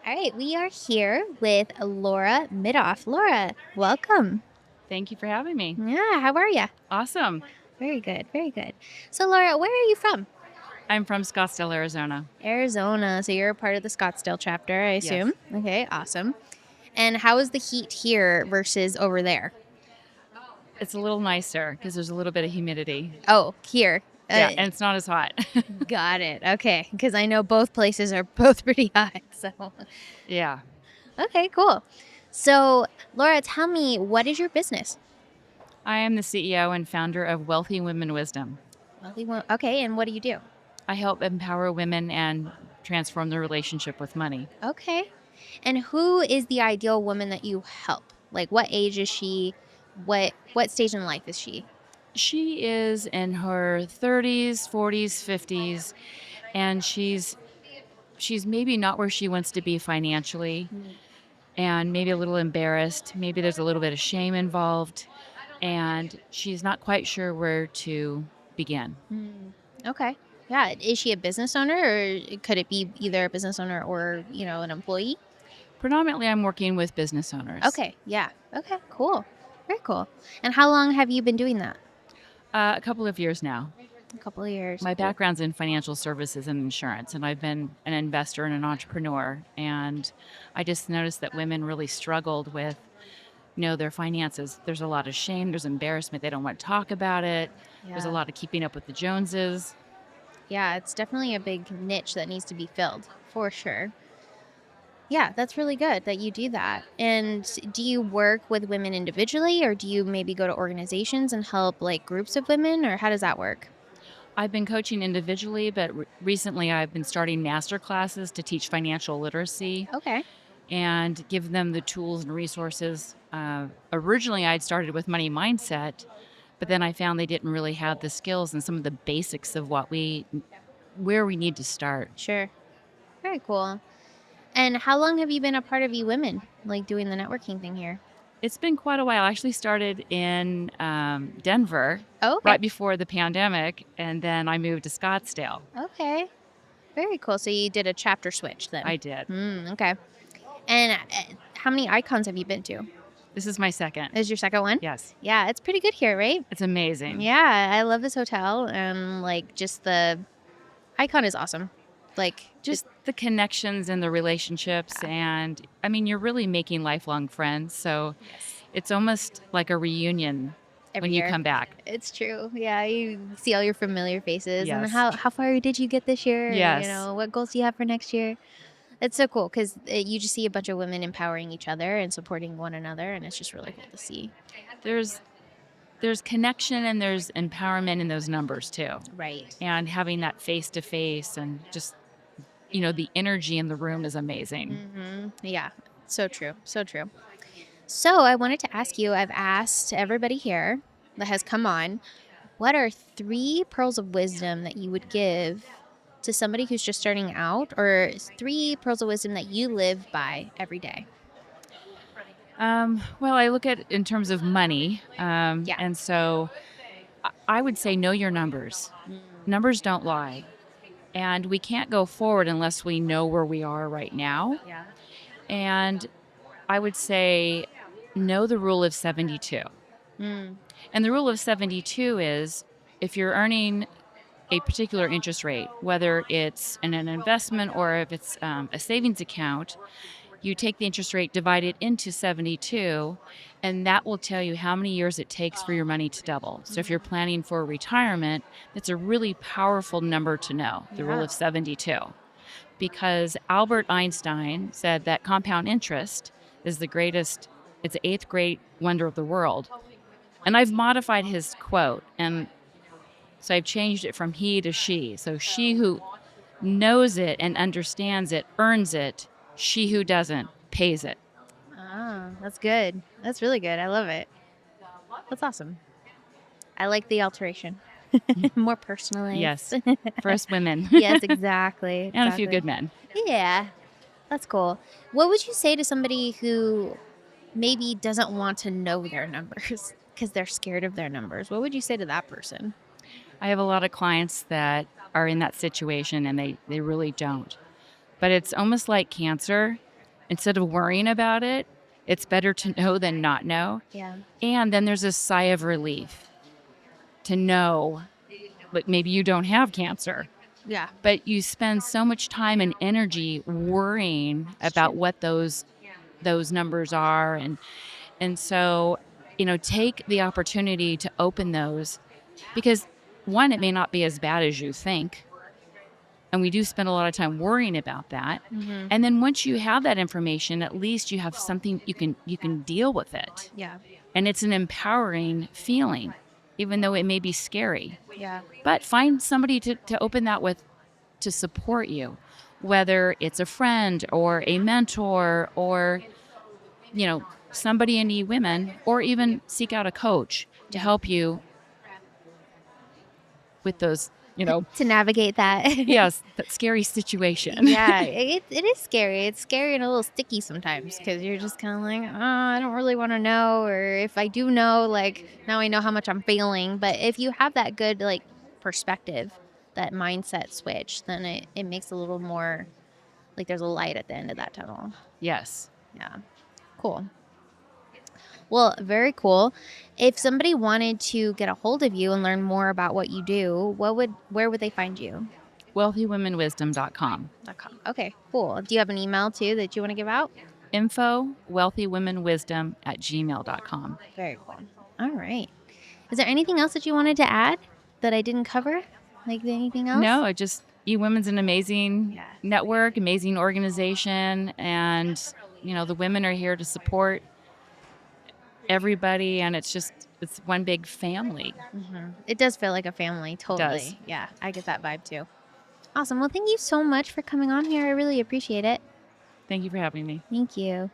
All right, we are here with Laura Mithoff. Laura, welcome. Thank you for having me. Yeah, how are you? Awesome. Very good, very good. So, Laura, where are you from? I'm from Scottsdale, Arizona. Arizona. So, you're a part of the Scottsdale chapter, I Yes. assume. Okay, awesome. And how is the heat here versus over there? It's a little nicer because there's a little bit of humidity. Oh, here. Yeah, and it's not as hot. Got it. Okay, because I know both places are both pretty hot. So, Yeah. okay, cool. So, Laura, tell me, what is your business? I am the CEO and founder of Wealthy Women Wisdom. Okay, and what do you do? I help empower women and transform their relationship with money. Okay. And who is the ideal woman that you help? Like what age is she? What stage in life is she? She is in her 30s, 40s, 50s, and she's maybe not where she wants to be financially and maybe a little embarrassed. Maybe there's a little bit of shame involved, and she's not quite sure where to begin. Mm. Okay. Yeah. Is she a business owner or could it be either a business owner or, an employee? Predominantly, I'm working with business owners. Okay. Yeah. Okay. Cool. Very cool. And how long have you been doing that? A couple of years now. A couple of years. My Cool. background's in financial services and insurance, and I've been an investor and an entrepreneur. And I just noticed that women really struggled with, their finances. There's a lot of shame, there's embarrassment. They don't want to talk about it. There's a Yeah. lot of keeping up with the Joneses. Yeah. It's definitely a big niche that needs to be filled for sure. Yeah, that's really good that you do that. And do you work with women individually or do you maybe go to organizations and help like groups of women or how does that work? I've been coaching individually, but recently I've been starting master classes to teach financial literacy Okay. and give them the tools and resources. Originally, I'd started with money mindset, but then I found they didn't really have the skills and some of the basics of where we need to start. Sure. Very cool. And how long have you been a part of You Women, like doing the networking thing here? It's been quite a while. I actually started in Denver Oh, okay. right before the pandemic, and then I moved to Scottsdale. Okay. Very cool. So you did a chapter switch then. I did. Okay. And how many icons have you been to? This is my second. Is your second one? Yes, Yeah, it's pretty good here, right? it's amazing. Yeah, I love this hotel and like just the icon is awesome. Like Just the connections and the relationships, and I mean, you're really making lifelong friends. So yes, it's almost like a reunion every when you year. come back. It's true. Yeah, you see all your familiar faces. And Yes. how far did you get this year? Yes. What goals do you have for next year? It's so cool because you just see a bunch of women empowering each other and supporting one another, and it's just really cool to see. There's there's connection and there's empowerment in those numbers too. Right. And having that face to face and just the energy in the room is amazing. Yeah, so true. So true. So I wanted to ask you, I've asked everybody here that has come on, what are three pearls of wisdom that you would give to somebody who's just starting out, or three pearls of wisdom that you live by every day? Well, I look at it in terms of money, Yeah. and so I would say know your numbers. Numbers don't lie, and we can't go forward unless we know where we are right now. Yeah. And I would say know the rule of 72. Mm. And the rule of 72 is if you're earning a particular interest rate, whether it's in an investment or if it's a savings account, you take the interest rate, divide it into 72, and that will tell you how many years it takes for your money to double. So if you're planning for retirement, that's a really powerful number to know, the rule Yeah. of 72. Because Albert Einstein said that compound interest is it's the eighth great wonder of the world. And I've modified his quote, and so I've changed it from he to she. So she who knows it and understands it earns it. She who doesn't pays it. Ah, that's good. That's really good. I love it. That's awesome. I like the alteration. More personalized. Yes, for us women. Yes, exactly. And a few Exactly. good men. Yeah, that's cool. What would you say to somebody who maybe doesn't want to know their numbers because they're scared of their numbers? What would you say to that person? I have a lot of clients that are in that situation and they really don't. But it's almost like cancer. instead of worrying about it, it's better to know than not know. Yeah. And then there's a sigh of relief to know, like maybe you don't have cancer, Yeah. but you spend so much time and energy worrying It's about true. what those numbers are. And so, take the opportunity to open those, because one, it may not be as bad as you think. And we do spend a lot of time worrying about that. Mm-hmm. And then once you have that information, at least you have something you can deal with it. Yeah. And it's an empowering feeling, even though it may be scary. Yeah. But find somebody to open that with, to support you, whether it's a friend or a mentor or, somebody in women, or even seek out a coach to Yeah. help you with those, To navigate that. yes, that scary situation. Yeah, it is scary. It's scary and a little sticky sometimes because you're just kind of like, oh, I don't really want to know. Or if I do know, like, now I know how much I'm feeling. But if you have that good, like, perspective, that mindset switch, then it makes a little more like there's a light at the end of that tunnel. Yes. Yeah. Cool. Well, very cool. If somebody wanted to get a hold of you and learn more about what you do, where would they find you? Wealthywomenwisdom.com. .com. Okay, cool. Do you have an email too that you want to give out? Info wealthywomenwisdom@gmail.com. Very cool. All right. Is there anything else that you wanted to add that I didn't cover? Like anything else? No, it just eWomen's an amazing Yeah. network, amazing organization, and the women are here to support everybody, and it's one big family. It does feel like a family, It does. totally. Yeah, I get that vibe too. Awesome. Well, thank you so much for coming on here. I really appreciate it. Thank you for having me. Thank you.